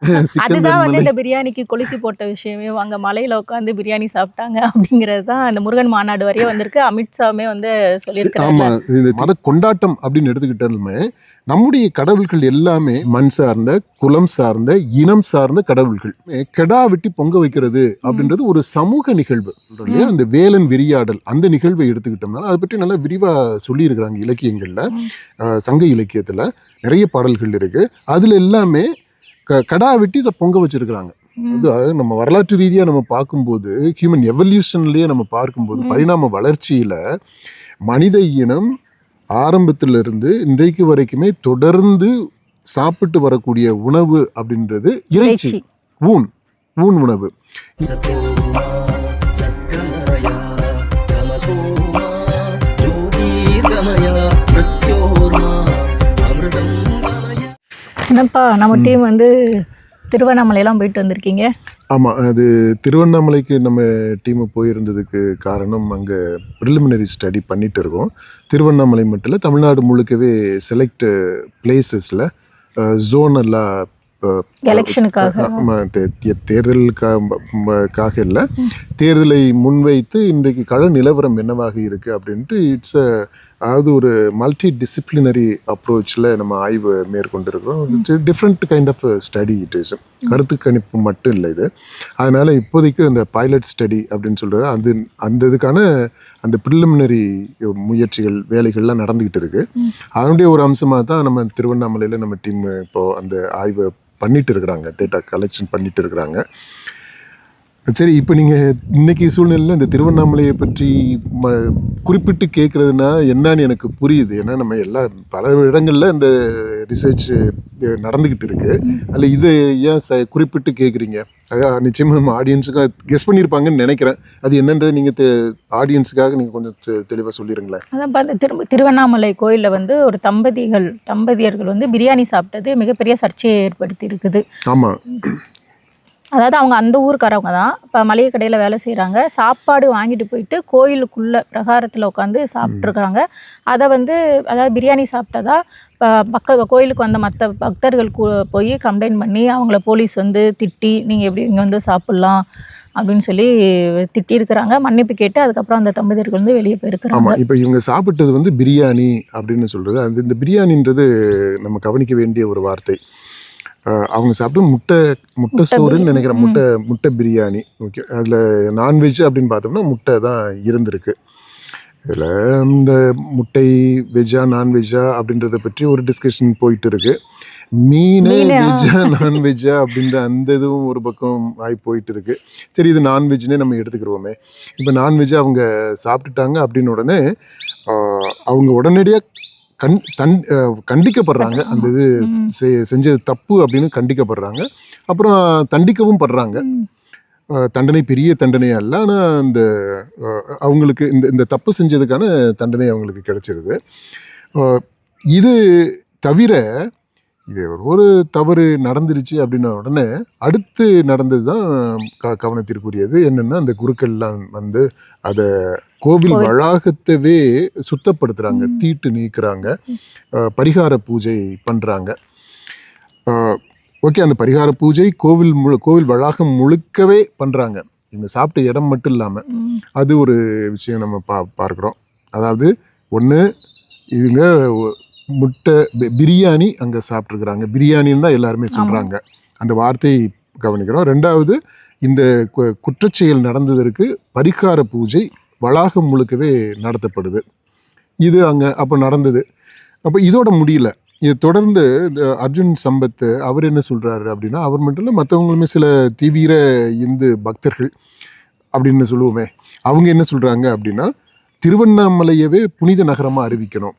Chicken அதுதான் வந்து வெண்மலை. இந்த பிரியாணிக்கு கொளுத்தி போட்ட விஷயமே. அங்க மலையில உட்காந்து பிரியாணி சாப்பிட்டாங்க அப்படிங்கிறது தான் அந்த முருகன் மாநாடு வரையும் வந்திருக்கு. அமித்ஷாவுமே வந்து ஆமா. சொல்லியிருக்கிறார்ல. இது மத கொண்டாட்டம் அப்படின்னு எடுத்துக்கிட்டாலுமே, நம்முடைய கடவுள்கள் எல்லாமே மண் சார்ந்த, குலம் சார்ந்த, இனம் சார்ந்த கடவுள்கள். கெடா வெட்டி பொங்க வைக்கிறது ம். அப்படின்றது ஒரு சமூக நிகழ்வு. சொல்றோம் இல்லையா? ம். அந்த வேலன் விரியாடல் அந்த நிகழ்வை எடுத்துக்கிட்டோம்னா, அதை பற்றி நல்லா விரிவா சொல்லியிருக்கிறாங்க இலக்கியங்கள்ல. ம். சங்க இலக்கியத்துல நிறைய பாடல்கள் இருக்கு. அதுல எல்லாமே கடா வெட்டி இதை பொங்க வச்சிருக்கிறாங்க. ம். அது நம்ம வரலாற்று ரீதியா நம்ம பார்க்கும்போது, ஹியூமன் எவல்யூஷன்லயே நம்ம பார்க்கும்போது, ம். பரிணாம வளர்ச்சியில மனித இனம் ஆரம்பத்திலிருந்து இன்றைக்கு வரைக்குமே தொடர்ந்து சாப்பிட்டு வரக்கூடிய உணவு அப்படின்றது இறைச்சி. இறைச்சி. ஊன் ஊன் உணவு. சத்யோமா சத்கமயா தமசோமா ஜோதிர்கமயா மிருத்யோர்மா அமிர்தம் கமயா. என்னப்பா நம்ம டீம் வந்து திருவண்ணாமலையெல்லாம் போயிட்டு வந்திருக்கீங்க. ஆமா, அது திருவண்ணாமலைக்கு நம்ம டீம் போயிருந்ததுக்கு காரணம், அங்க ப்ரிலிமினரி ஸ்டடி பண்ணிட்டு இருக்கோம். திருவண்ணாமலை மட்டும் இல்ல, தமிழ்நாடு முழுக்கவே செலக்ட் பிளேசஸ்ல ஜோனெல்லாம் எலெக்ஷனுக்காக. தேர்தலுக்காக இல்ல, ம். தேர்தலை முன்வைத்து இன்றைக்கு கள நிலவரம் என்னவாக இருக்கு அப்படின்ட்டு அதாவது ஒரு மல்டி டிசிப்ளினரி அப்ரோச்சில் நம்ம ஆய்வு மேற்கொண்டிருக்கிறோம். Different kind of study it is. கருத்து கணிப்பு மட்டும் இல்லை இது. அதனால இப்போதைக்கு இந்த பைலட் ஸ்டடி அப்படின்னு சொல்றது அது அந்த இதுக்கான அந்த ப்ரிலிமினரி முயற்சிகள் வேலைகள்லாம் நடந்துகிட்டு இருக்கு. அதனுடைய ஒரு அம்சமாக தான் நம்ம திருவண்ணாமலையில் நம்ம டீம் இப்போ அந்த ஆய்வை பண்ணிட்டு இருக்கிறாங்க, டேட்டா கலெக்ஷன் பண்ணிட்டு இருக்கிறாங்க. சரி, இப்போ நீங்கள் இன்னைக்கு சூழ்நிலையில் இந்த திருவண்ணாமலையை பற்றி குறிப்பிட்டு கேட்குறதுனா என்னன்னு எனக்கு புரியுது. ஏன்னா நம்ம பல இடங்களில் இந்த ரிசர்ச் நடந்துக்கிட்டு இருக்கு. அதில் இதை ஏன் குறிப்பிட்டு கேட்குறீங்க? அதான் நிச்சயமாக நம்ம ஆடியன்ஸுக்காக கெஸ் பண்ணியிருப்பாங்கன்னு நினைக்கிறேன். அது என்னன்றது நீங்கள் ஆடியன்ஸுக்காக நீங்கள் கொஞ்சம் தெளிவாக சொல்லிடுங்களேன். அதான் இந்த திருவண்ணாமலை கோயிலில் வந்து ஒரு தம்பதியர்கள் வந்து பிரியாணி சாப்பிட்டது மிகப்பெரிய சர்ச்சையை ஏற்படுத்தி இருக்குது. ஆமாம். அதாவது அவங்க அந்த ஊருக்காரவங்க தான். இப்போ மளிகை கடையில் வேலை செய்கிறாங்க. சாப்பாடு வாங்கிட்டு போயிட்டு கோயிலுக்குள்ளே பிரகாரத்தில் உட்காந்து சாப்பிட்ருக்குறாங்க. அதை வந்து அதாவது பிரியாணி சாப்பிட்டதா கோயிலுக்கு வந்த மற்ற பக்தர்கள் போய் கம்ப்ளைண்ட் பண்ணி அவங்கள போலீஸ் வந்து திட்டி, நீங்கள் எப்படி இங்கே வந்து சாப்பிட்லாம் அப்படின்னு சொல்லி திட்டியிருக்கிறாங்க. மன்னிப்பு கேட்டு அதுக்கப்புறம் அந்த தம்பதியர்கள் வந்து வெளியே போயிருக்கிறாங்க. ஆமாம். இப்போ இவங்க சாப்பிட்டது வந்து பிரியாணி அப்படின்னு சொல்கிறது, அது இந்த பிரியாணின்றது நம்ம கவனிக்க வேண்டிய ஒரு வார்த்தை. அவங்க சாப்பிட்டு முட்டை சோறுன்னு நினைக்கிறேன். முட்டை பிரியாணி. ஓகே, அதில் நான்வெஜ் அப்படின்னு பார்த்தோம்னா முட்டை தான் இருந்திருக்கு. இதில் இந்த முட்டை வெஜ்ஜா நான்வெஜ்ஜா அப்படின்றத பற்றி ஒரு டிஸ்கஷன் போயிட்டு இருக்கு. மீனை வெஜ்ஜா நான்வெஜ்ஜா அப்படின்ற அந்த இதுவும் ஒரு பக்கம் ஆகி போயிட்டு இருக்கு. சரி, இது நான்வெஜ்னே நம்ம எடுத்துக்கிடுவோமே. இப்போ நான்வெஜ்ஜா அவங்க சாப்பிட்டுட்டாங்க அப்படின்னு உடனே அவங்க உடனடியாக கண்டிக்கப்படுறாங்க. அந்த இது செஞ்சது தப்பு அப்படின்னு கண்டிக்கப்படுறாங்க. அப்புறம் தண்டிக்கவும் படுறாங்க. தண்டனை பெரிய தண்டனையா இல்லை, ஆனால் இந்த அவங்களுக்கு இந்த தப்பு செஞ்சதுக்கான தண்டனை அவங்களுக்கு கிடைச்சிருது. இது தவிர இது ஒரு தவறு நடந்துருச்சு அப்படின்ன உடனே அடுத்து நடந்தது தான் கவனத்திற்குரியது. என்னென்னா, அந்த குருக்கள்லாம் வந்து அதை கோவில் வளாகத்தவே சுத்தப்படுத்துகிறாங்க, தீட்டு நீக்குறாங்க, பரிகார பூஜை பண்ணுறாங்க. ஓகே, அந்த பரிகார பூஜை கோவில் வளாகம் முழுக்கவே பண்ணுறாங்க. இவங்க சாப்பிட்ட இடம் மட்டும் இல்லாமல் அது ஒரு விஷயம் நம்ம பார்க்குறோம். அதாவது ஒன்று, இவங்க முட்டை பிரியாணி அங்கே சாப்பிட்ருக்குறாங்க. பிரியாணின்னு தான் எல்லாருமே சொல்கிறாங்க, அந்த வார்த்தையை கவனிக்கிறோம். ரெண்டாவது, இந்த குற்றச்செயல் நடந்ததற்கு பரிகார பூஜை வளாகம் முழுக்கவே நடத்தப்படுது. இது அங்கே அப்போ நடந்தது. அப்போ இதோட முடியல. இது தொடர்ந்து இந்த அர்ஜுன் சம்பத் அவர் என்ன சொல்கிறாரு அப்படின்னா, அவர் மட்டும் இல்லை, மற்றவங்களுமே சில தீவிர இந்து பக்தர்கள் அப்படின்னு சொல்லுவோமே, அவங்க என்ன சொல்கிறாங்க அப்படின்னா, திருவண்ணாமலையவே புனித நகரமாக அறிவிக்கணும்.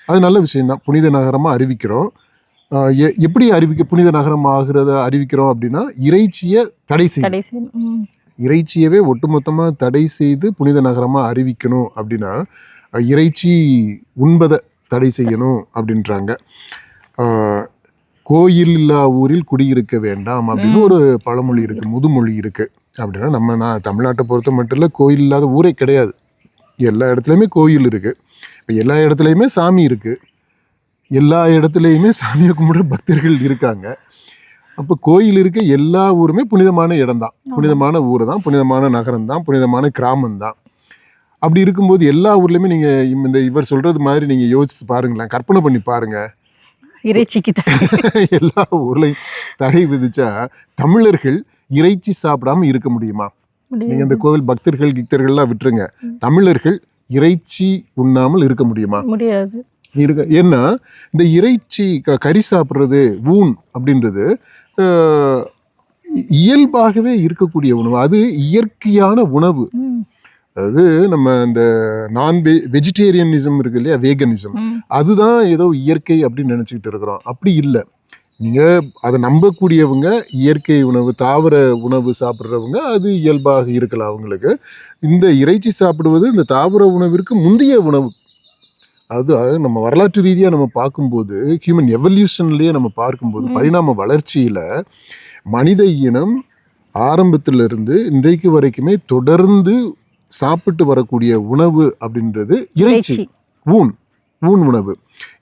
அது நல்ல விஷயம்தான், புனித நகரமாக அறிவிக்கிறோம். எப்படி புனித நகரம் ஆகிறத அறிவிக்கிறோம் அப்படின்னா, இறைச்சியை தடை செய்யணும். இறைச்சியவே ஒட்டுமொத்தமாக தடை செய்து புனித நகரமாக அறிவிக்கணும். அப்படின்னா இறைச்சி உண்பதை தடை செய்யணும் அப்படின்றாங்க. கோயில் இல்லா ஊரில் குடியிருக்க வேண்டாம் அப்படின்னு ஒரு பழமொழி இருக்குது, முதுமொழி இருக்குது. அப்படின்னா நான் தமிழ்நாட்டை பொறுத்த மட்டும் இல்லை, கோயில் இல்லாத ஊரே கிடையாது. எல்லா இடத்துலையுமே கோயில் இருக்குது. இப்போ எல்லா இடத்துலையுமே சாமி இருக்குது. எல்லா இடத்துலையுமே சாமியை கும்பிடுற பக்தர்கள் இருக்காங்க. அப்போ கோயில் இருக்க எல்லா ஊருமே புனிதமான இடம் தான், புனிதமான ஊர் தான், புனிதமான நகரம் தான், புனிதமான கிராமம் தான். அப்படி இருக்கும்போது எல்லா ஊர்லயுமே நீங்க இந்த இவர் சொல்றது மாதிரி நீங்க யோசிச்சு பாருங்களேன், கற்பனை பண்ணி பாருங்க. இறைச்சிக்கு எல்லா ஊர்லயும் தடை விதிச்சா தமிழர்கள் இறைச்சி சாப்பிடாம இருக்க முடியுமா? நீங்க இந்த கோவில் பக்தர்கள் கிக்தர்கள்லாம் விட்டுருங்க, தமிழர்கள் இறைச்சி உண்ணாமல் இருக்க முடியுமா? முடியாது. ஏன்னா இந்த இறைச்சி கறி சாப்பிட்றது ஊன் அப்படின்றது இயல்பாகவே இருக்கக்கூடிய உணவு, அது இயற்கையான உணவு. அதாவது நம்ம இந்த வெஜிடேரியனிசம் இருக்கு இல்லையா, வேகனிசம், அதுதான் ஏதோ இயற்கை அப்படின்னு நினைச்சுக்கிட்டு இருக்கிறோம். அப்படி இல்லை. நீங்க அதை நம்பக்கூடியவங்க இயற்கை உணவு தாவர உணவு சாப்பிட்றவங்க அது இயல்பாக இருக்கலாம் அவங்களுக்கு. இந்த இறைச்சி சாப்பிடுவது இந்த தாவர உணவிற்கு முந்தைய உணவு. அது நம்ம வரலாற்று ரீதியாக நம்ம பார்க்கும்போது, ஹியூமன் எவல்யூஷன்லேயே நம்ம பார்க்கும்போது, பரிணாம வளர்ச்சியில் மனித இனம் ஆரம்பத்திலிருந்து இன்றைக்கு வரைக்குமே தொடர்ந்து சாப்பிட்டு வரக்கூடிய உணவு அப்படின்றது இறைச்சி, ஊன் உணவு.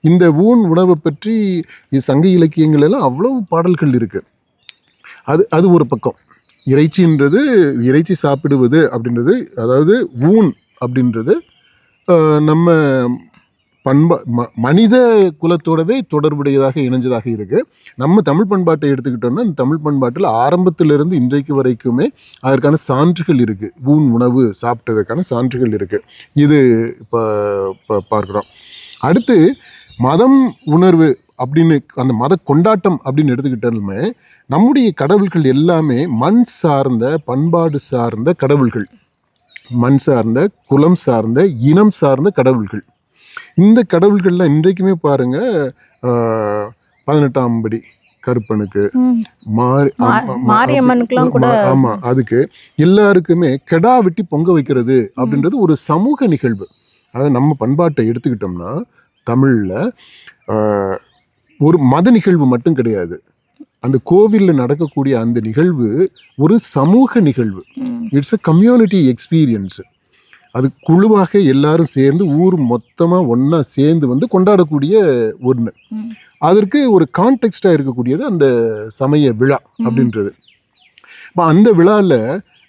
இந்த ஊன் உணவை பற்றி சங்க இலக்கியங்கள் எல்லாம் அவ்வளவு பாடல்கள் இருக்கு. அது ஒரு பக்கம். இறைச்சி சாப்பிடுவது அப்படின்றது, அதாவது ஊன் அப்படின்றது நம்ம மனித குலத்தோடவே தொடர்புடையதாக இணைஞ்சதாக இருக்கு. நம்ம தமிழ் பண்பாட்டை எடுத்துக்கிட்டோம்னா, இந்த தமிழ் பண்பாட்டில் ஆரம்பத்திலிருந்து இன்றைக்கு வரைக்குமே அதற்கான சான்றுகள் இருக்கு, ஊன் உணவு சாப்பிட்டதற்கான சான்றுகள் இருக்கு. இது இப்போ பார்க்குறோம். அடுத்து மதம் உணர்வு அப்படின்னு அந்த மத கொண்டாட்டம் அப்படின்னு எடுத்துக்கிட்டாலுமே நம்முடைய கடவுள்கள் எல்லாமே மண் சார்ந்த பண்பாடு சார்ந்த கடவுள்கள், மண் சார்ந்த குலம் சார்ந்த இனம் சார்ந்த கடவுள்கள். இந்த கடவுள்கள்லாம் இன்றைக்குமே பாருங்க, 18ஆம் படி கருப்பனுக்கு, மாரியம்மனுக்குலாம் கூட, ஆமா, அதுக்கு எல்லாருக்குமே கெடா வெட்டி பொங்க வைக்கிறது அப்படின்றது ஒரு சமூக நிகழ்வு. அதாவது நம்ம பண்பாட்டை எடுத்துக்கிட்டோம்னா தமிழ்ல ஒரு மத நிகழ்வு மட்டும் கிடையாது, அந்த கோவிலில் நடக்கக்கூடிய அந்த நிகழ்வு ஒரு சமூக நிகழ்வு. It's a community experience. அது குழுவாக எல்லாரும் சேர்ந்து ஊர் மொத்தமா ஒன்னா சேர்ந்து வந்து கொண்டாடக்கூடிய ஒன்று. அதற்கு ஒரு கான்டெக்ஸ்டா இருக்கக்கூடியது அந்த சமய விழா அப்படின்றது. அந்த விழால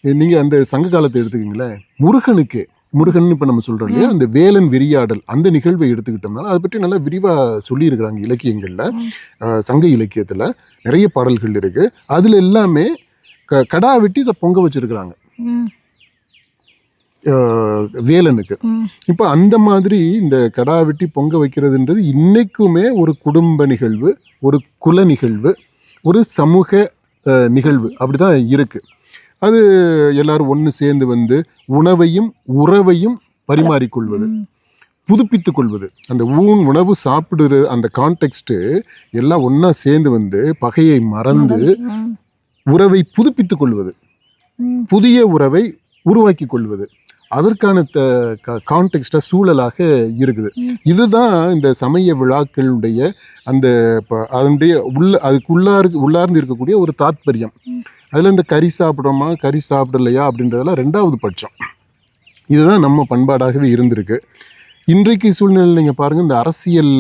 நீங்க அந்த சங்க காலத்தை எடுத்துக்கிங்களேன், முருகன் இப்ப நம்ம சொல்றோம் இல்லையா, அந்த வேலன் விரியாடல் அந்த நிகழ்வை எடுத்துக்கிட்டோம்னால அதை பற்றி நல்லா விரிவா சொல்லி இருக்கிறாங்க இலக்கியங்கள்ல. சங்க இலக்கியத்துல நிறைய பாடல்கள் இருக்கு. அதுல எல்லாமே கடா வெட்டி இதை பொங்க வச்சிருக்கிறாங்க வேலனுக்கு. இப்ப அந்த மாதிரி இந்த கடா வெட்டி பொங்க வைக்கிறதுன்றது இன்னைக்குமே ஒரு குடும்ப நிகழ்வு, ஒரு குல நிகழ்வு, ஒரு சமூக நிகழ்வு அப்படிதான் இருக்கு. அது எல்லாரும் ஒன்று சேர்ந்து வந்து உணவையும் உறவையும் பரிமாறிக்கொள்வது, புதுப்பித்துக் கொள்வது. அந்த உணவு சாப்பிடுற அந்த கான்டெக்ஸ்ட் எல்லாம் ஒன்னா சேர்ந்து வந்து பகையை மறந்து உறவை புதுப்பித்துக் கொள்வது, புதிய உறவை உருவாக்கி கொள்வது, அதற்கான கான்டெக்ஸ்டா சூழலாக இருக்குது. இதுதான் இந்த சமய விழாக்களுடைய அந்த அதனுடைய உள்ளார்ந்து இருக்கக்கூடிய ஒரு தாத்பரியம். அதுல இந்த கறி சாப்பிட்றோமா கறி சாப்பிடலையா அப்படின்றதெல்லாம் ரெண்டாவது பட்சம். இதுதான் நம்ம பண்பாடாகவே இருந்திருக்கு. இன்றைக்கு சூழ்நிலை நீங்க பாருங்க, இந்த அரசியல்,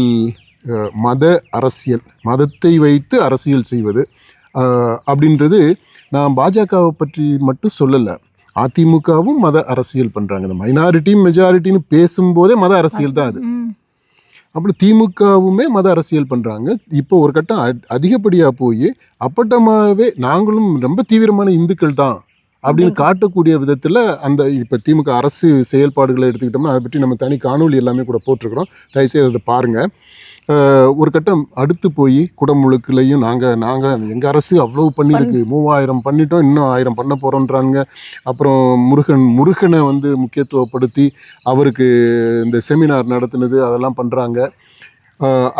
மதத்தை வைத்து அரசியல் செய்வது அப்படின்றது, நான் பாஜகவை பற்றி மட்டும் சொல்லலை, அதிமுகவும் மத அரசியல் பண்றாங்க. இந்த மைனாரிட்டி மெஜாரிட்டின்னு பேசும்போதே மத அரசியல் தான் அது. அப்படி திமுகவுமே மத அரசியல் பண்றாங்க. இப்போ ஒரு கட்டம் அதிகப்படியா போய் அப்பட்டமாகவே நாங்களும் ரொம்ப தீவிரமான இந்துக்கள் தான் அப்படின்னு காட்டக்கூடிய விதத்துல அந்த இப்ப திமுக அரசு செயல்பாடுகளை எடுத்துக்கிட்டோம்னா அதை பற்றி நம்ம தனி காணொலி எல்லாமே கூட போட்டிருக்கிறோம், தயவுசெய்து அதை பாருங்க. ஒரு கட்டம் அடுத்து போய் குடமுழுக்குலையும் நாங்கள் எங்கள் அரசு அவ்வளவு பண்ணியிருக்கு, 3000 பண்ணிட்டோம், இன்னும் 1000 பண்ண போகிறோன்றாங்க. அப்புறம் முருகனை வந்து முக்கியத்துவப்படுத்தி அவருக்கு இந்த செமினார் நடத்துனது அதெல்லாம் பண்ணுறாங்க.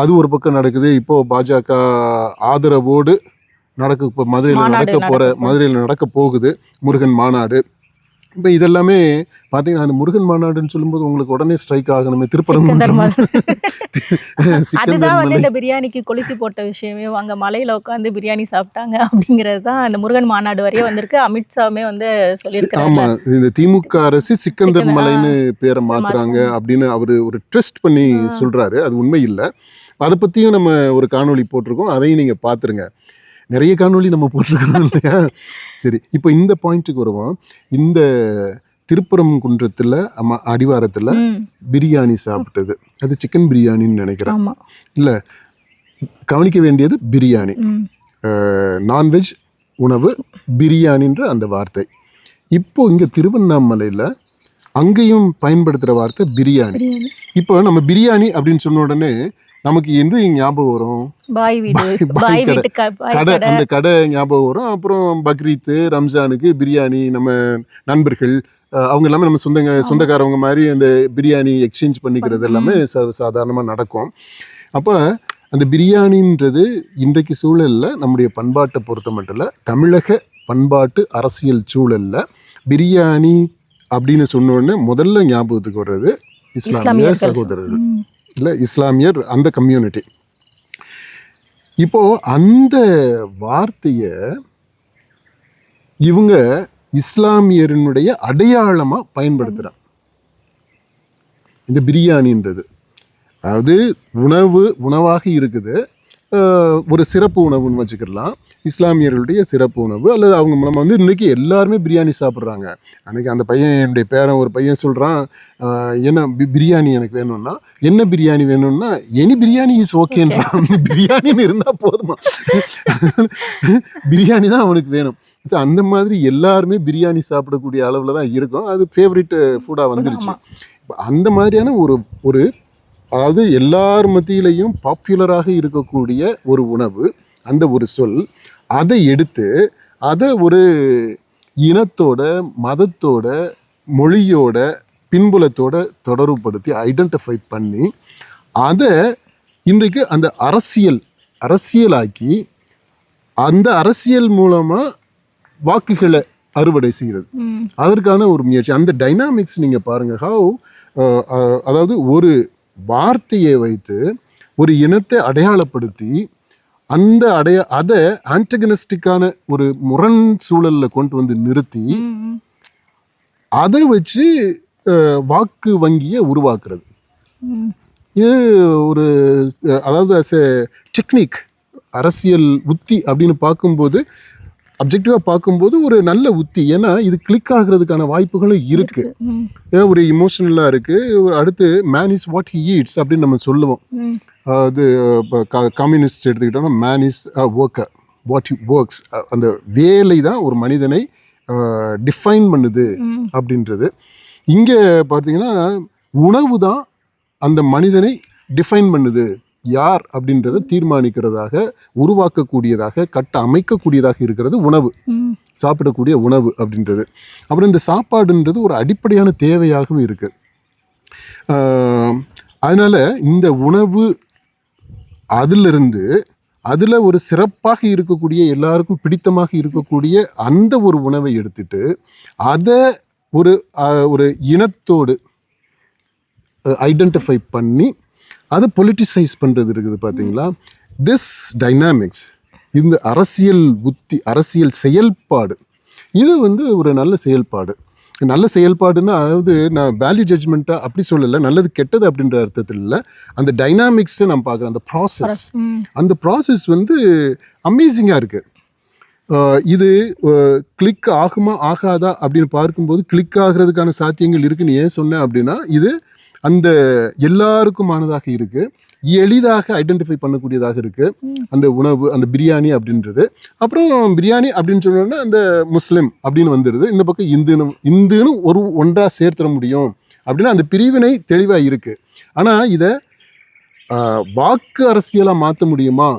அது ஒரு பக்கம் நடக்குது. இப்போது பாஜக ஆதரவோடு இப்போ மதுரையில் நடக்க போகுது முருகன் மாநாடு. இப்போ இதெல்லாமே பார்த்தீங்கன்னா, அந்த முருகன் மாநாடுன்னு சொல்லும்போது உங்களுக்கு உடனே ஸ்ட்ரைக் ஆகணுமே, திருப்பரங்குன்றம். அதுதான் வந்து இந்த பிரியாணிக்கு கொளுத்தி போட்ட விஷயமே, அங்க மலையில உட்காந்து பிரியாணி சாப்பிட்டாங்க அப்படிங்கிறது தான் இந்த முருகன் மாநாடு வரையே வந்திருக்கு. அமித்ஷாவுமே வந்து சொல்லியிருக்காரு. ஆமா, இந்த திமுக அரசு சிக்கந்தர் மலைன்னு பேரை மாத்துறாங்க அப்படின்னு அவரு ஒரு ட்விஸ்ட் பண்ணி சொல்றாரு. அது உண்மை இல்லை. அதை பத்தியும் நம்ம ஒரு காணொளி போட்டிருக்கோம், அதையும் நீங்க பாத்துருங்க. நிறைய காணொளி நம்ம போட்டிருக்கிறோம் இல்லையா. சரி, இப்போ இந்த பாயிண்ட்டுக்கு வருவோம். இந்த திருப்பரங்குன்றத்துல அடிவாரத்துல ம். பிரியாணி சாப்பிட்டது, அது சிக்கன் பிரியாணின்னு நினைக்கிறேன். ஆமா. இல்ல, கவனிக்க வேண்டியது பிரியாணி, ம். நான்வெஜ் உணவு பிரியாணின்ற அந்த வார்த்தை. இப்போ இங்க திருவண்ணாமலையில அங்கேயும் பயன்படுத்துற வார்த்தை பிரியாணி. பிரியாணி. இப்போ நம்ம பிரியாணி அப்படின்னு சொன்ன உடனே நமக்கு எந்த ஞாபகம் வரும்? பாய் வீடு, பாய் பாய் கடை. வீட்டு பாய் கடை, கடை. அந்த கடை ஞாபகம் வரும். அப்புறம் பக்ரீத்து, ரம்ஜானுக்கு பிரியாணி, நம்ம நண்பர்கள் அவங்க எல்லாமே நம்ம சொந்தக்காரவங்க மாதிரி அந்த பிரியாணி எக்ஸ்சேஞ்ச் பண்ணிக்கிறது எல்லாமே சாதாரணமாக நடக்கும். அப்போ அந்த பிரியாணின்றது இன்றைக்கு சூழலில் நம்முடைய பண்பாட்டை பொறுத்த மட்டும் இல்லை, தமிழக பண்பாட்டு அரசியல் சூழலில் பிரியாணி அப்படின்னு சொன்ன உடனே முதல்ல ஞாபகத்துக்கு வர்றது இஸ்லாமிய சகோதரர்கள், இல்லை இஸ்லாமியர், அந்த கம்யூனிட்டி. இப்போ அந்த வார்த்தையை இவங்க இஸ்லாமியரினுடைய அடையாளமா பயன்படுத்துறாங்க இந்த பிரியாணின்றது. அதாவது உணவாக இருக்குது, ஒரு சிறப்பு உணவுன்னு வச்சுக்கலாம், இஸ்லாமியர்களுடைய சிறப்பு உணவு. அல்லது அவங்க நம்ம வந்து இன்னைக்கு எல்லாருமே பிரியாணி சாப்பிட்றாங்க. அன்னைக்கு அந்த பையன், என்னுடைய பேரன் ஒரு பையன் சொல்கிறான், என்ன பிரியாணி எனக்கு வேணும்னா, என்ன பிரியாணி வேணும்னா எனி பிரியாணி இஸ் ஓகேன்றான். பிரியாணின்னு இருந்தால் போதுமா, பிரியாணி தான் அவனுக்கு வேணும். அந்த மாதிரி எல்லாருமே பிரியாணி சாப்பிடக்கூடிய அளவில் தான் இருக்கும். அது ஃபேவரட் ஃபுட்டாக வந்துருச்சு. அந்த மாதிரியான ஒரு அதாவது எல்லார் மத்தியிலையும் பாப்புலராக இருக்கக்கூடிய ஒரு உணவு, அந்த ஒரு சொல், அதை எடுத்து அதை ஒரு இனத்தோட, மதத்தோட, மொழியோட, பின்புலத்தோட தொடர்புபடுத்தி ஐடென்டிஃபை பண்ணி அதை இன்றைக்கு அந்த அரசியலாக்கி அந்த அரசியல் மூலமா வாக்குகளை அறுவடை செய்கிறது. அதற்கான ஒரு முயற்சி. அந்த டைனாமிக்ஸ் நீங்க பாருங்க. அதாவது ஒரு வார்த்தையை வைத்து ஒரு இனத்தை அடையாளப்படுத்தி அதை ஆன்டகனிஸ்டிக்கான ஒரு முரண் சூழல்ல கொண்டு வந்து நிறுத்தி அதை வச்சு வாக்கு வங்கியை உருவாக்குறது. இது ஒரு அதாவது அஸ் எ டெக்னிக், அரசியல் உத்தி அப்படின்னு பார்க்கும்போது, அப்ஜெக்டிவாக பார்க்கும்போது ஒரு நல்ல உத்தி. ஏன்னா இது கிளிக் ஆகுறதுக்கான வாய்ப்புகளும் இருக்கு. ஒரு இமோஷனலாக இருக்கு. அடுத்து man is what he eats அப்படின்னு நம்ம சொல்லுவோம். அது கம்யூனிஸ்ட் எடுத்துக்கிட்டோம்னா man is worker, what he works. அந்த வேலை தான் ஒரு மனிதனை டிஃபைன் பண்ணுது அப்படின்றது. இங்கே பார்த்தீங்கன்னா உணவு தான் அந்த மனிதனை டிஃபைன் பண்ணுது, யார் அப்படின்றத தீர்மானிக்கிறதாக, உருவாக்கக்கூடியதாக, அமைக்கக்கூடியதாக இருக்கிறது உணவு, சாப்பிடக்கூடிய உணவு அப்படின்றது. அப்புறம் இந்த சாப்பாடுன்றது ஒரு அடிப்படையான தேவையாகவும் இருக்கு. அதனால இந்த உணவு அதில் ஒரு சிறப்பாக இருக்கக்கூடிய, எல்லாருக்கும் பிடித்தமாக இருக்கக்கூடிய அந்த ஒரு உணவை எடுத்துட்டு அதை ஒரு இனத்தோடு ஐடென்டிஃபை பண்ணி அதை பொலிட்டிசைஸ் பண்ணுறது இருக்குது பார்த்தீங்களா. திஸ் டைனாமிக்ஸ், இந்த அரசியல் புத்தி, அரசியல் செயல்பாடு, இது ஒரு நல்ல செயல்பாடு. நல்ல செயல்பாடுன்னா, அதாவது நான் வேல்யூ ஜட்ஜ்மெண்ட்டாக அப்படி சொல்லலை, நல்லது கெட்டது அப்படின்ற அர்த்தத்தில் இல்லை. அந்த டைனாமிக்ஸை நான் பார்க்குறேன், அந்த ப்ராசஸ், அந்த ப்ராசஸ் அமேசிங்காக இருக்குது. இது கிளிக் ஆகுமா ஆகாதா அப்படின்னு பார்க்கும்போது கிளிக் ஆகிறதுக்கான சாத்தியங்கள் இருக்குன்னு ஏன் சொன்னேன் அப்படின்னா, இது அந்த எல்லாருக்குமானதாக இருக்கு, எளிதாக ஐடென்டிஃபை பண்ணக்கூடியதாக இருக்கு அந்த உணவு, அந்த பிரியாணி அப்படின்றது. அப்புறம் பிரியாணி அப்படின்னு சொன்னோன்னா அந்த முஸ்லிம் அப்படின்னு வந்துடுது, இந்த பக்கம் இந்துன்னு ஒன்றா சேர்த்துட முடியும் அப்படின்னா அந்த பிரிவினை தெளிவாக இருக்கு. ஆனால் இதை வாக்கு அரசியலாக மாற்ற முடியுமா,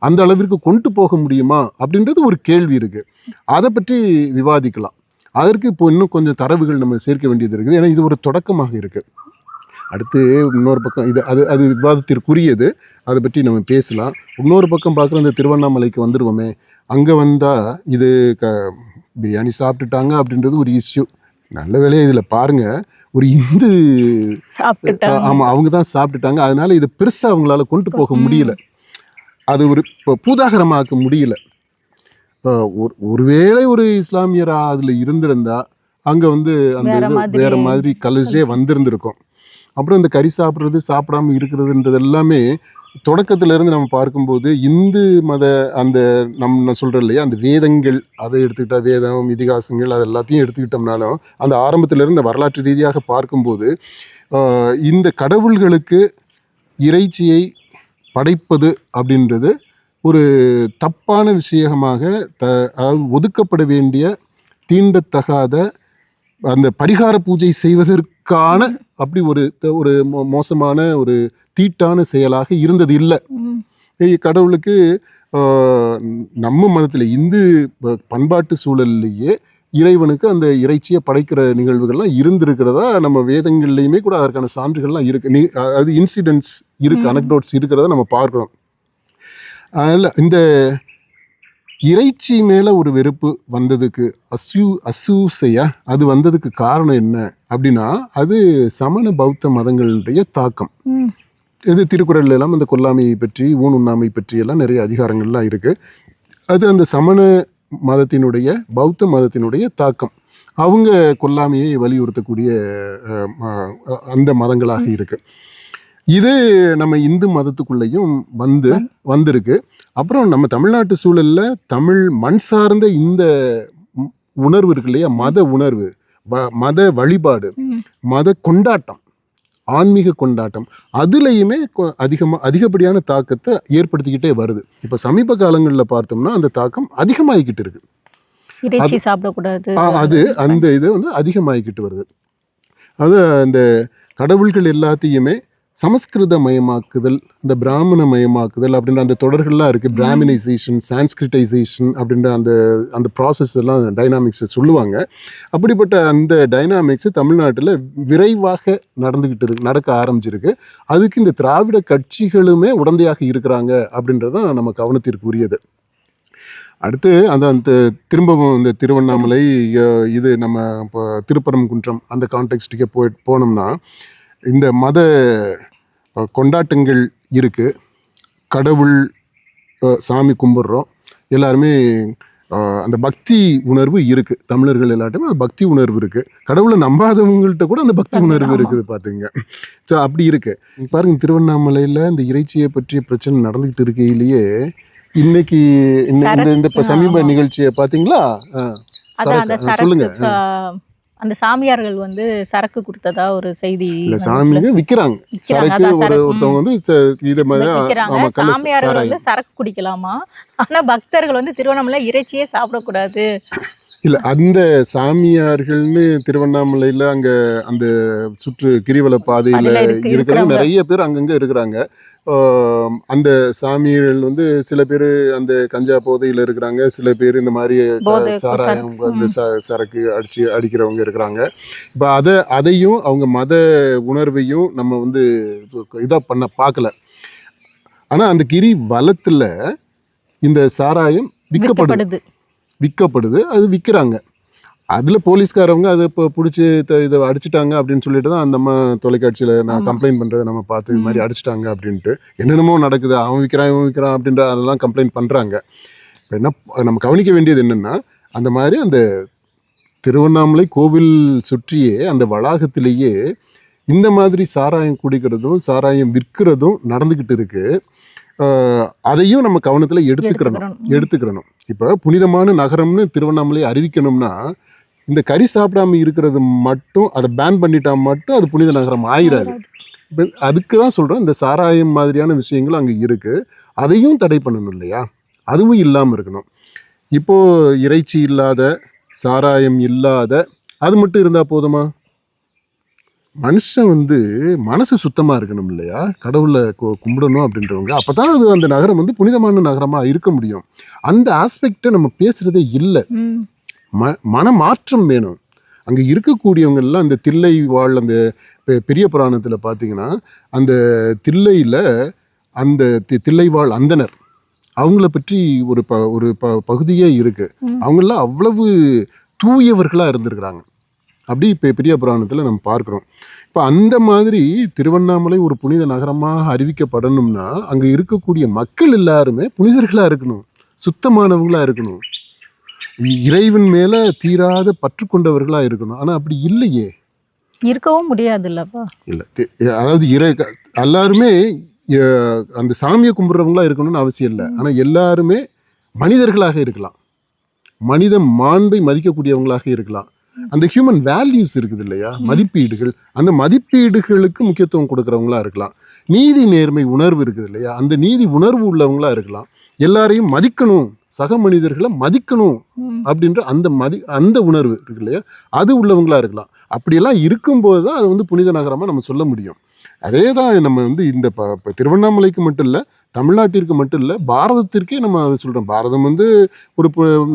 அந்த அளவிற்கு கொண்டு போக முடியுமா அப்படின்றது ஒரு கேள்வி இருக்கு. அதை பற்றி விவாதிக்கலாம். அதற்கு இப்போ இன்னும் கொஞ்சம் தரவுகள் நம்ம சேர்க்க வேண்டியது இருக்குது. ஏன்னா இது ஒரு தொடக்கமாக இருக்கு. அடுத்து இன்னொரு பக்கம் அது விவாதத்திற்குரியது, அதை பற்றி நம்ம பேசலாம். இன்னொரு பக்கம் பார்க்குற அந்த திருவண்ணாமலைக்கு வந்துடுவோமே, அங்கே வந்தால் இது பிரியாணி சாப்பிட்டுட்டாங்க அப்படின்றது ஒரு இஷ்யூ. நல்ல வேலையா இதில் பாருங்க, ஒரு இந்து, ஆமாம், அவங்க தான் சாப்பிட்டுட்டாங்க. அதனால இதை பெருசாக அவங்களால கொண்டு போக முடியல, அது ஒரு பூதாகரமாக்க முடியல. ஒருவேளை ஒரு இஸ்லாமியரா அதில் இருந்திருந்தா அங்கே அந்த வேற மாதிரி கலர்ஸே வந்திருந்திருக்கும். அப்புறம் இந்த கறி சாப்பிட்றது சாப்பிடாம இருக்கிறதுன்றது எல்லாமே தொடக்கத்துல இருந்து நம்ம பார்க்கும்போது இந்து மத அந்த நம்ம சொல்கிறோம் இல்லையா, அந்த வேதங்கள் அதை எடுத்துக்கிட்டா வேதம் இதிகாசங்கள் அது எல்லாத்தையும் எடுத்துக்கிட்டோம்னாலும் அந்த ஆரம்பத்துல இருந்து வரலாற்று ரீதியாக பார்க்கும்போது இந்த கடவுள்களுக்கு இறைச்சியை படைப்பது அப்படின்றது ஒரு தப்பான விஷயமாக அதாவது ஒதுக்கப்பட வேண்டிய தீண்டத்தகாத அந்த பரிகார பூஜை செய்வதற்கான அப்படி ஒரு ஒரு மோசமான ஒரு தீட்டான செயலாக இருந்தது இல்லை. கடவுளுக்கு நம்ம மதத்தில் இந்து பண்பாட்டு சூழல்லையே இறைவனுக்கு அந்த இறைச்சியை படைக்கிற நிகழ்வுகள்லாம் இருந்திருக்கிறதா நம்ம வேதங்கள்லையுமே கூட அதற்கான சான்றுகள்லாம் இருக்கு. அது இன்சிடென்ட்ஸ் இருக்கு, அனக்டோட்ஸ் இருக்கிறத நம்ம பார்க்குறோம். அதில் இந்த இறைச்சி மேலே ஒரு வெறுப்பு வந்ததுக்கு அசூசையா அது வந்ததுக்கு காரணம் என்ன அப்படின்னா அது சமண பௌத்த மதங்களுடைய தாக்கம். இது திருக்குறள் எல்லாம் இந்த கொல்லாமையை பற்றி ஊன் உண்ணாமை பற்றி எல்லாம் நிறைய அதிகாரங்கள்லாம் இருக்கு. அது அந்த சமண மதத்தினுடைய பௌத்த மதத்தினுடைய தாக்கம். அவங்க கொல்லாமையை வலியுறுத்தக்கூடிய அந்த மதங்களாக இருக்கு. இது நம்ம இந்து மதத்துக்குள்ளேயும் வந்திருக்கு. அப்புறம் நம்ம தமிழ்நாட்டு சூழல்ல தமிழ் மண் சார்ந்த இந்த உணர்வு இருக்கு இல்லையா, மத உணர்வு, மத வழிபாடு, மத கொண்டாட்டம், ஆன்மீக கொண்டாட்டம், அதுலேயுமே அதிகப்படியான தாக்கத்தை ஏற்படுத்திக்கிட்டே வருது. இப்போ சமீப காலங்களில் பார்த்தோம்னா அந்த தாக்கம் அதிகமாகிக்கிட்டு இருக்கு. இறைச்சி சாப்பிடக்கூடாது அது அந்த இது வந்து அதிகமாகிக்கிட்டு வருது. அது அந்த கடவுள்கள் எல்லாத்தையுமே சமஸ்கிருத மயமாக்குதல், இந்த பிராமண மயமாக்குதல் அப்படின்ற அந்த தொடர்கள்லாம் இருக்குது. பிராமினைசேஷன், சான்ஸ்கிரிட்டைசேஷன் அப்படின்ற அந்த அந்த ப்ராசஸ் எல்லாம் டைனாமிக்ஸை சொல்லுவாங்க. அப்படிப்பட்ட அந்த டைனாமிக்ஸ் தமிழ்நாட்டில் விரைவாக நடக்க ஆரம்பிச்சிருக்கு. அதுக்கு இந்த திராவிட கட்சிகளுமே உடந்தையாக இருக்கிறாங்க அப்படின்றதான் நம்ம கவனத்திற்குரியது. அடுத்து அந்த திரும்பவும் இந்த திருவண்ணாமலை இது நம்ம இப்போ திருப்பரங்குன்றம் அந்த கான்டெக்ஸ்டுக்கே போனோம்னா இந்த மத கொண்டாட்டங்கள் இருக்கு. கடவுள் சாமி கும்பிட்றோம், எல்லாருமே அந்த பக்தி உணர்வு இருக்கு. தமிழர்கள் எல்லாருமே அந்த பக்தி உணர்வு இருக்கு. கடவுளை நம்பாதவங்கள்ட்ட கூட அந்த பக்தி உணர்வு இருக்குது பாத்துங்க. ஸோ அப்படி இருக்கு. பாருங்க, திருவண்ணாமலையில இந்த இறைச்சியை பற்றிய பிரச்சனை நடந்துகிட்டு இருக்கையிலேயே இன்னைக்கு இந்த சமீப நிகழ்ச்சியை பாத்தீங்களா? சொல்லுங்க. அந்த சாமியார்கள் வந்து சரக்கு கொடுத்ததா ஒரு செய்தி. சாமியார்கள் விக்கிறாங்க சரக்கு. ஒருத்தவங்க வந்து இது மாதிரி சாமியார்கள் வந்து சரக்கு குடிக்கலாமா, ஆனா பக்தர்கள் வந்து திருவண்ணாமலை இறைச்சியே சாப்பிடக்கூடாது. இல்ல, அந்த சாமியார்கள்னு திருவண்ணாமலையில அங்க அந்த சுற்று கிரிவல பாதையில இருக்கிற நிறைய பேர் அங்கங்க இருக்கிறாங்க. அந்த சாமிகள் வந்து சில பேர் அந்த கஞ்சா போதையில் இருக்கிறாங்க, சில பேர் இந்த மாதிரி சாராயம் அந்த சரக்கு அடிக்கிறவங்க இருக்கிறாங்க. இப்போ அதையும் அவங்க மத உணர்வையும் நம்ம வந்து இதாக பண்ண பார்க்கல. ஆனால் அந்த கிரி வலத்தில் இந்த சாராயம் விற்கப்படுது, அது விற்கிறாங்க. அதில் போலீஸ்காரவங்க அதை இப்போ பிடிச்சி இதை அடிச்சிட்டாங்க அப்படின்னு சொல்லிட்டு தான் அந்த அம்மா தொலைக்காட்சியில் நான் கம்ப்ளைண்ட் பண்ணுறதை நம்ம பார்த்து இது மாதிரி அடிச்சிட்டாங்க அப்படின்ட்டு. என்னென்னமோ நடக்குது, அவன் விற்கிறான் இவன் விற்கிறான் அப்படின்ற அதெல்லாம் கம்ப்ளைண்ட் பண்ணுறாங்க. இப்போ என்ன நம்ம கவனிக்க வேண்டியது என்னென்னா, அந்த மாதிரி அந்த திருவண்ணாமலை கோவில் சுற்றியே அந்த வளாகத்திலேயே இந்த மாதிரி சாராயம் குடிக்கிறதும் சாராயம் விற்கிறதும் நடந்துக்கிட்டு இருக்கு. அதையும் நம்ம கவனத்தில் எடுத்துக்கிறணும். இப்போ புனிதமான நகரம்னு திருவண்ணாமலை அறிவிக்கணும்னா இந்த கறி சாப்பிடாம இருக்கிறது மட்டும் அதை பேன் பண்ணிட்டா மட்டும் அது புனித நகரம் ஆயிராது. அதுக்கு தான் சொல்கிறோம், இந்த சாராயம் மாதிரியான விஷயங்கள் அங்கே இருக்குது, அதையும் தடை பண்ணணும் இல்லையா? அதுவும் இல்லாமல் இருக்கணும். இப்போது இறைச்சி இல்லாத, சாராயம் இல்லாத, அது மட்டும் இருந்தால் போதுமா? மனுஷன் வந்து மனசு சுத்தமாக இருக்கணும் இல்லையா? கடவுளை கும்பிடணும் அப்படின்றவங்க, அப்போ தான் அது அந்த நகரம் வந்து புனிதமான நகரமாக இருக்க முடியும். அந்த ஆஸ்பெக்டை நம்ம பேசுகிறதே இல்லை. மனமாற்றம் வேணும். அங்கே இருக்கக்கூடியவங்க எல்லாம் அந்த தில்லை வாழ் அந்த பெரிய புராணத்தில் பார்த்தீங்கன்னா அந்த தில்லையில் அந்த தில்லை வாழ் அந்தனர் அவங்கள பற்றி ஒரு பகுதியே இருக்குது. அவங்கெல்லாம் அவ்வளவு தூயவர்களாக இருந்திருக்கிறாங்க. அப்படி இப்போ பெரிய புராணத்தில் நம்ம பார்க்குறோம். இப்போ அந்த மாதிரி திருவண்ணாமலை ஒரு புனித நகரமாக அறிவிக்கப்படணும்னா அங்கே இருக்கக்கூடிய மக்கள் எல்லாருமே புனிதர்களாக இருக்கணும், சுத்தமானவங்களாக இருக்கணும், இறைவன் மேலே தீராத பற்று கொண்டவர்களாக இருக்கணும். ஆனால் அப்படி இல்லையே. இருக்கவும் முடியாது இல்லப்பா. இல்லை அதாவது எல்லாருமே அந்த சாமியை கும்பிட்றவங்களா இருக்கணும்னு அவசியம் இல்லை. ஆனால் எல்லாருமே மனிதர்களாக இருக்கலாம், மனித மாண்பை மதிக்கக்கூடியவங்களாக இருக்கலாம். அந்த ஹியூமன் வேல்யூஸ் இருக்குது இல்லையா, மதிப்பீடுகள், அந்த மதிப்பீடுகளுக்கு முக்கியத்துவம் கொடுக்குறவங்களா இருக்கலாம். நீதி நேர்மை உணர்வு இருக்குது இல்லையா, அந்த நீதி உணர்வு உள்ளவங்களா இருக்கலாம். எல்லாரையும் மதிக்கணும், சக மனிதர்களை மதிக்கணும் அப்படின்ற அந்த உணர்வு இருக்கு இல்லையா, அது உள்ளவங்களா இருக்கலாம். அப்படியெல்லாம் இருக்கும்போது தான் அது புனித நகரமாக நம்ம சொல்ல முடியும். அதே தான் நம்ம இந்த திருவண்ணாமலைக்கு மட்டும் இல்லை, தமிழ்நாட்டிற்கு மட்டும் இல்லை, பாரதத்திற்கே நம்ம அதை சொல்கிறோம். பாரதம் ஒரு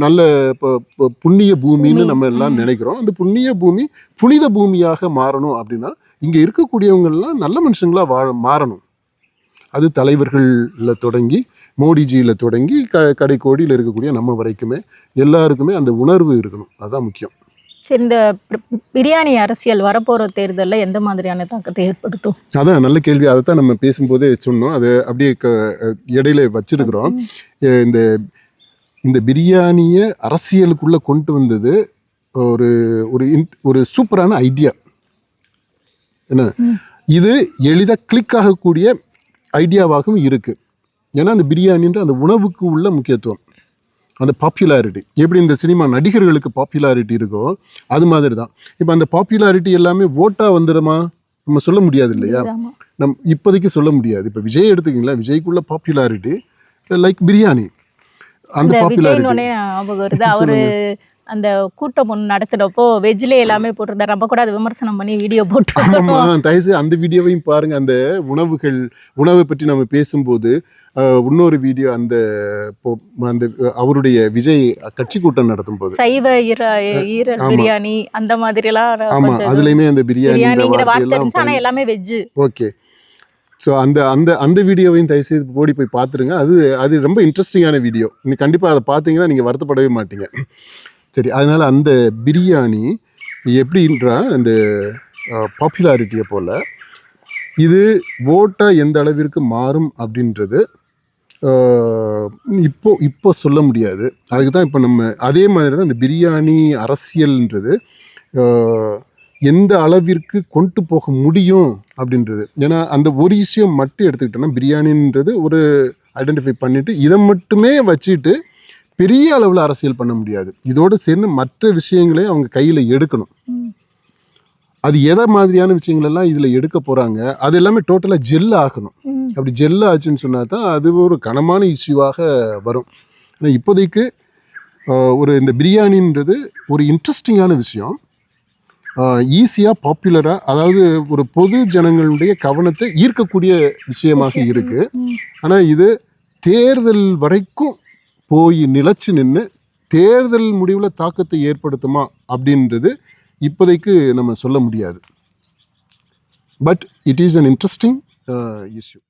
நல்ல புண்ணிய பூமின்னு நம்ம எல்லாம் நினைக்கிறோம். அந்த புண்ணிய பூமி புனித பூமியாக மாறணும் அப்படின்னா இங்கே இருக்கக்கூடியவங்கெல்லாம் நல்ல மனுஷங்களாக மாறணும். அது தலைவர்களில் தொடங்கி மோடிஜியில் தொடங்கி கடைக்கோடியில் இருக்கக்கூடிய நம்ம வரைக்குமே எல்லாருக்குமே அந்த உணர்வு இருக்கணும். அதுதான் முக்கியம். சரி, இந்த பிரியாணி அரசியல் வரப்போகிற தேர்தலில் எந்த மாதிரியான தாக்கத்தை ஏற்படுத்தும்? அதான் நல்ல கேள்வி. அதை தான் நம்ம பேசும்போதே சொன்னோம். அதை அப்படியே இடையில வச்சிருக்கிறோம். இந்த பிரியாணியை அரசியலுக்குள்ளே கொண்டு வந்தது ஒரு ஒரு சூப்பரான ஐடியா. என்ன, இது எளிதாக கிளிக் ஆகக்கூடிய ஐடியாவாகவும் இருக்குது. ஏன்னா அந்த பிரியாணின்ற அந்த உணவுக்கு உள்ள முக்கியத்துவம், அந்த பாப்புலாரிட்டி, எப்படி இந்த சினிமா நடிகர்களுக்கு பாப்புலாரிட்டி இருக்கோ அது மாதிரி தான். இப்போ அந்த பாப்புலாரிட்டி எல்லாமே ஓட்டாக வந்துடுமா நம்ம சொல்ல முடியாது இல்லையா, இப்போதைக்கு சொல்ல முடியாது. இப்போ விஜய் எடுத்துக்கிங்களா, விஜய்க்குள்ள பாப்புலாரிட்டி லைக் பிரியாணி. அந்த பாப்புலாரிட்டி அவரு அந்த கூட்டம் ஒன்று நடத்துனப்போ வெஜ்ல எல்லாமே போட்டிருந்தாரு. நம்ம கூட அதை விமர்சனம் பண்ணி வீடியோ போட்டு தயவுசெய்து அந்த வீடியோவையும் பாருங்க. அந்த உணவை பற்றி நம்ம பேசும்போது இன்னொரு வீடியோ, அந்த அவருடைய விஜய் கட்சி கூட்டம் நடத்தும் போது சைவ ஈரல் பிரியாணி அந்த மாதிரி எல்லாம், ஆமா அதுலயுமே அந்த பிரியாணிங்கிற வார்த்தை இருந்துச்சு, ஆனா எல்லாமே வெஜ். ஓகே, ஸோ அந்த வீடியோவையும் தயவுசெய்து ஓடி போய் பார்த்துருங்க. அது ரொம்ப இன்ட்ரெஸ்டிங்கான வீடியோ. நீங்க கண்டிப்பா அதை பார்த்தீங்கன்னா நீங்க வருத்தப்படவே மாட்டீங்க. சரி, அதனால அந்த பிரியாணி எப்படின்றா அந்த பாப்புலாரிட்டியை போல் இது ஓட்டாக எந்த அளவிற்கு மாறும் அப்படின்றது இப்போ சொல்ல முடியாது. அதுக்கு தான் இப்போ நம்ம அதே மாதிரி தான் இந்த பிரியாணி அரசியல்ன்றது எந்த அளவிற்கு கொண்டு போக முடியும் அப்படின்றது. ஏன்னா அந்த ஒரு விஷயம் மட்டும் எடுத்துக்கிட்டோன்னா, பிரியாணின்றது ஒரு ஐடென்டிஃபை பண்ணிவிட்டு இதை மட்டுமே வச்சுட்டு பெரிய அளவில் அரசியல் பண்ண முடியாது. இதோடு சேர்ந்து மற்ற விஷயங்களே அவங்க கையில் எடுக்கணும். அது எதை மாதிரியான விஷயங்கள் எல்லாம் இதில் எடுக்க போகிறாங்க, அது எல்லாமே டோட்டலாக ஜெல் ஆகணும். அப்படி ஜெல் ஆச்சுன்னு சொன்னால் தான் அது ஒரு கனமான இஷ்யூவாக வரும். ஆனால் இப்போதைக்கு இந்த பிரியாணின்றது ஒரு இன்ட்ரெஸ்டிங்கான விஷயம், ஈஸியாக பாப்புலராக, அதாவது ஒரு பொது ஜனங்களுடைய கவனத்தை ஈர்க்கக்கூடிய விஷயமாக இருக்குது. ஆனால் இது தேர்தல் வரைக்கும் போய் நிலச்சி நின்று தேர்தல் முடிவில் தாக்கத்தை ஏற்படுத்துமா அப்படின்றது இப்போதைக்கு நம்ம சொல்ல முடியாது. But it is an interesting issue.